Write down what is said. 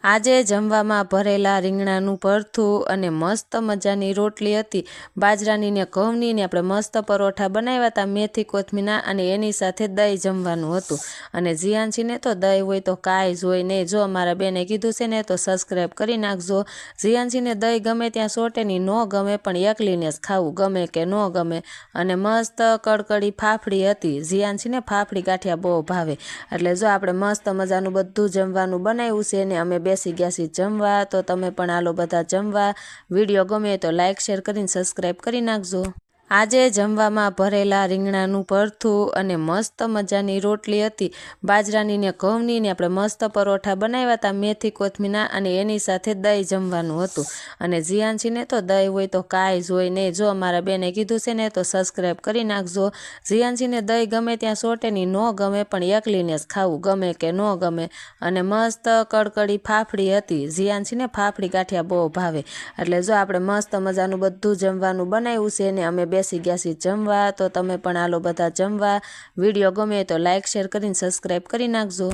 આજે જમવામાં ભરેલા રીંગણાનું ભરથું અને મસ્ત મજાની રોટલી હતી. બાજરાની ને ઘઉંની ને આપણે મસ્ત પરોઠા બનાવ્યા હતા મેથી કોથમીના, અને એની સાથે દહીં જમવાનું હતું. અને જીયાનશીને તો દહીં હોય તો કાંઈ જ હોય નહીં. જો મારા બેને કીધું છે ને તો સબસ્ક્રાઈબ કરી નાખજો. જીયાનશીને દહીં ગમે ત્યાં સોટે ની ન ગમે, પણ એકલીને જ ખાવું ગમે કે ન ગમે. અને મસ્ત કડકડી ફાફડી હતી. જીયાનશીને ફાફડી ગાંઠિયા બહુ ભાવે. એટલે જો આપણે મસ્ત મજાનું બધું જમવાનું બનાવ્યું છે ને અમે બેસી ગયા છીએ જમવા. તો તમે પણ આલો બધા જમવા. વિડીયો ગમે તો લાઇક શેર કરીને સબસ્ક્રાઈબ કરી નાખજો. આજે જમવામાં ભરેલા રીંગણાનું ભરથું અને મસ્ત મજાની રોટલી હતી. બાજરાની ને ઘઉંની ને આપણે મસ્ત પરોઠા બનાવ્યા હતા મેથી કોથમીના, અને એની સાથે દહીં જમવાનું હતું. અને જીયાનશીને તો દહીં હોય તો કાંઈ જ હોય નહીં. જો મારા બેને કીધું છે ને તો સબસ્ક્રાઈબ કરી નાખજો. જીયાનશીને દહીં ગમે ત્યાં સોટે ની ન ગમે, પણ એકલીને જ ખાવું ગમે કે ન ગમે. અને મસ્ત કડકડી ફાફડી હતી. જીયાનશીને ફાફડી ગાંઠિયા બહુ ભાવે. એટલે જો આપણે મસ્ત મજાનું બધું જમવાનું બનાવ્યું છે ને અમે બેસી ગયા છીએ જમવા. તો તમે પણ આલો બધા જમવા. વિડીયો ગમે તો લાઇક શેર કરીને સબસ્ક્રાઈબ કરી નાખજો.